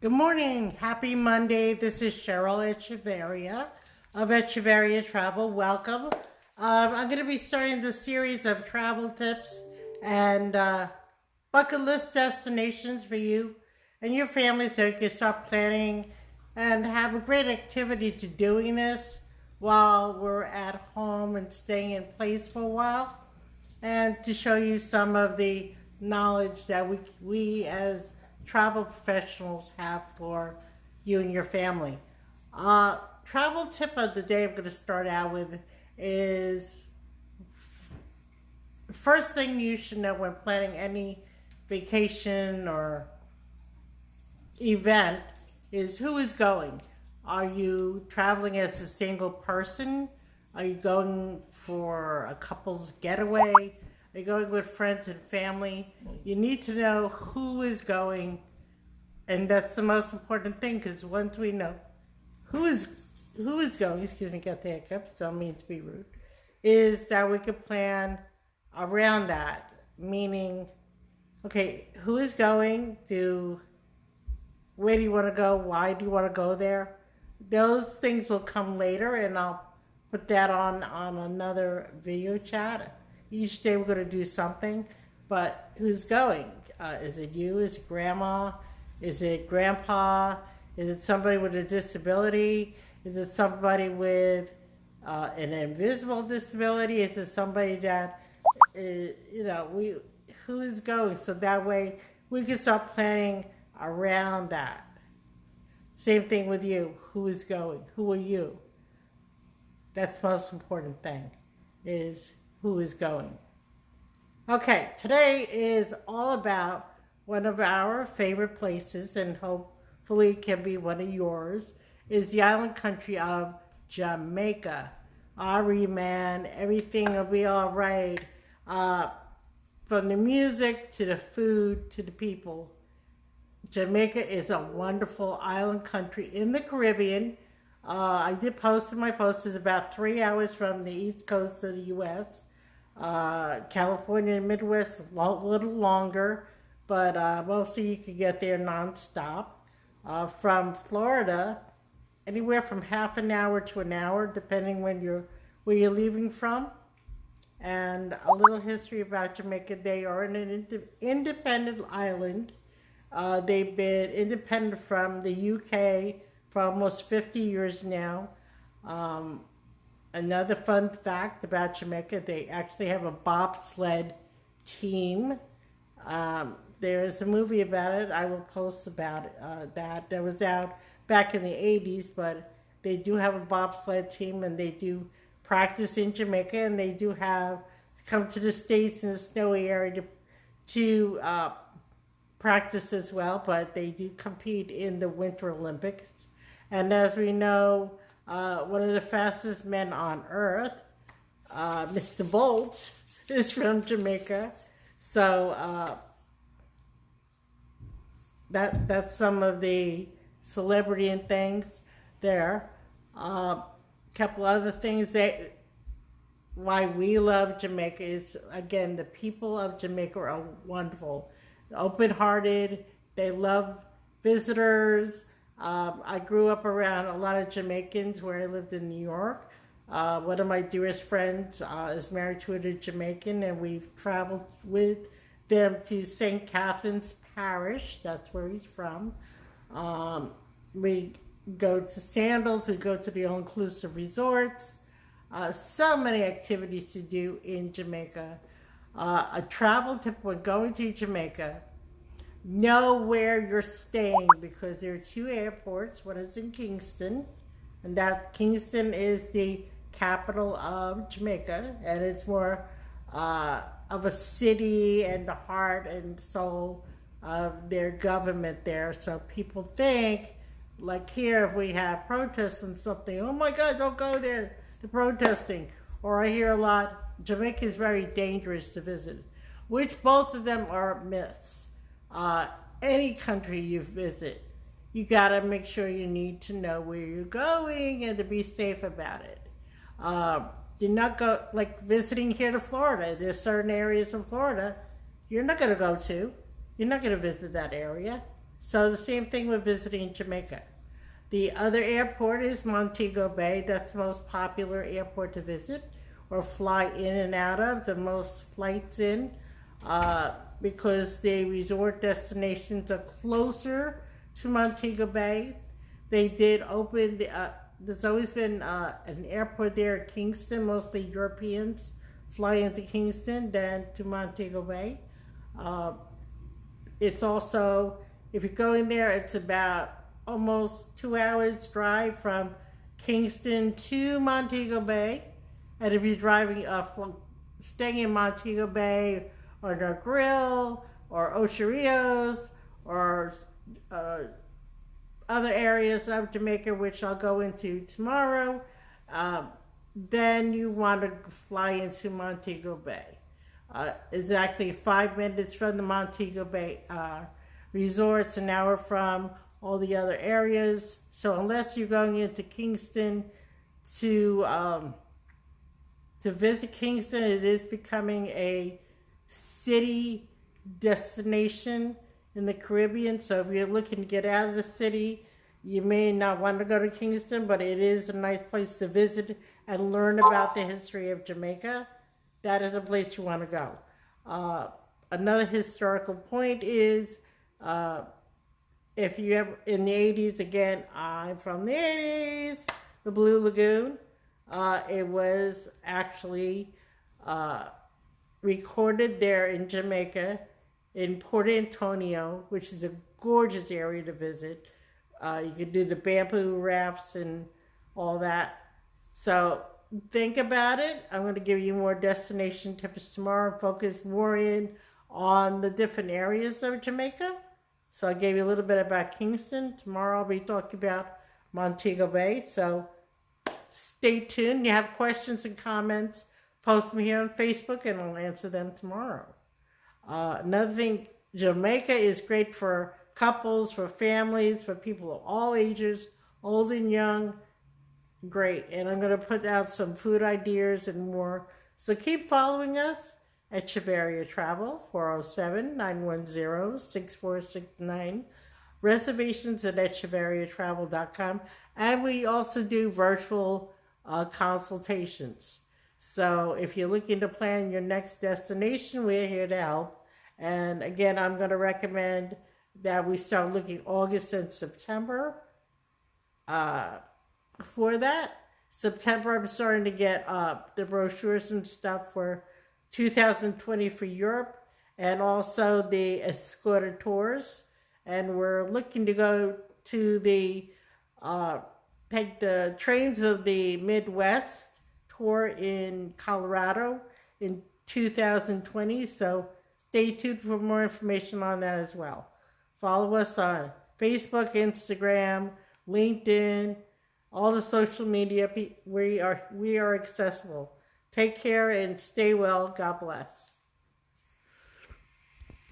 Good morning. Happy Monday. This is Cheryl Echevarria of Echevarria Travel. Welcome. I'm going to be starting the series of travel tips and bucket list destinations for you and your family so you can start planning and have a great activity to doing this while we're at home and staying in place for a while, and to show you some of the knowledge that we as travel professionals have for you and your family. Travel tip of the day I'm going to start out with is the first thing you should know when planning any vacation or event is who is going. Are you traveling as a single person? Are you going for a couple's getaway? Are you going with friends and family? You need to know who is going, and that's the most important thing, because once we know who is going, excuse me, got the hiccups, don't mean to be rude, is that we can plan around that. Meaning, okay, who is going? Where do you want to go? Why do you want to go there? Those things will come later, and I'll put that on another video chat. Each day we're going to do something, but who's going? Is it you? Is it grandma? Is it grandpa? Is it somebody with a disability? Is it somebody with an invisible disability? Is it somebody that is, who is going? So that way we can start planning around that. Same thing with you. Who is going? Who are you? That's the most important thing, is who is going. Okay, today is all about one of our favorite places, and hopefully it can be one of yours, is the island country of Jamaica. Ari, man, everything will be all right. From the music to the food to the people. Jamaica is a wonderful island country in the Caribbean. I did post in my post. It's about 3 hours from the east coast of the U.S. California and Midwest, a little longer, but mostly you can get there nonstop. From Florida, anywhere from half an hour to an hour, depending where you're leaving from. And a little history about Jamaica: they are an independent island. They've been independent from the UK for almost 50 years now. Another fun fact about Jamaica: they actually have a bobsled team. There is a movie about it. I will post about it, that was out back in the 80s, but they do have a bobsled team, and they do practice in Jamaica, and they do come to the States in the snowy area to practice as well, but they do compete in the Winter Olympics. And as we know, one of the fastest men on earth, Mr. Bolt, is from Jamaica. So that's some of the celebrity and things there. Couple other things why we love Jamaica is, again, the people of Jamaica are wonderful, open-hearted. They love visitors. I grew up around a lot of Jamaicans where I lived in New York. One of my dearest friends is married to a Jamaican, and we've traveled with them to St. Catherine's Parish. That's where he's from. We go to Sandals. We go to the all-inclusive resorts. So many activities to do in Jamaica. A travel tip when going to Jamaica: know where you're staying, because there are two airports. One is in Kingston, and that Kingston is the capital of Jamaica, and it's more of a city and the heart and soul of their government there. So people think, like here, if we have protests and something, oh my God, don't go there, the protesting. Or I hear a lot, Jamaica is very dangerous to visit, which both of them are myths. Any country you visit, you gotta make sure you need to know where you're going and to be safe about it. Do not go, like visiting here to Florida. There's certain areas of Florida you're not gonna go to. You're not gonna visit that area. So the same thing with visiting Jamaica. The other airport is Montego Bay. That's the most popular airport to visit or fly in and out of. The most flights in because the resort destinations are closer to Montego Bay. They did open there's always been an airport there in Kingston. Mostly Europeans fly into Kingston than to Montego Bay. It's also, if you're going there, it's about almost 2 hours drive from Kingston to Montego Bay. And if you're driving, staying in Montego Bay or Negril or Ocho Rios or other areas of Jamaica, which I'll go into tomorrow, then you want to fly into Montego Bay. It's actually 5 minutes from the Montego Bay resorts, an hour from all the other areas. So unless you're going into Kingston to visit Kingston, it is becoming a city destination in the Caribbean. So if you're looking to get out of the city, you may not want to go to Kingston, but it is a nice place to visit and learn about the history of Jamaica. That is a place you want to go. Another historical point is if you ever, in the 80s, again, I'm from the 80s, the Blue Lagoon, it was actually recorded there in Jamaica, in Port Antonio, which is a gorgeous area to visit. You can do the bamboo rafts and all that. So think about it. I'm going to give you more destination tips tomorrow and focus more in on the different areas of Jamaica. So I gave you a little bit about Kingston. Tomorrow I'll be talking about Montego Bay. So stay tuned. You have questions and comments, post them here on Facebook and I'll answer them tomorrow. Another thing, Jamaica is great for couples, for families, for people of all ages, old and young. Great. And I'm going to put out some food ideas and more. So keep following us at Echevarria Travel, 407-910-6469. Reservations at echevarriatravel.com. And we also do virtual consultations. So if you're looking to plan your next destination, we're here to help. And again, I'm going to recommend that we start looking August and September. For that, September, I'm starting to get the brochures and stuff for 2020 for Europe and also the escorted tours. And we're looking to go to take the trains of the Midwest tour in Colorado in 2020. So stay tuned for more information on that as well. Follow us on Facebook, Instagram, LinkedIn, all the social media. We are accessible. Take care and stay well. God bless.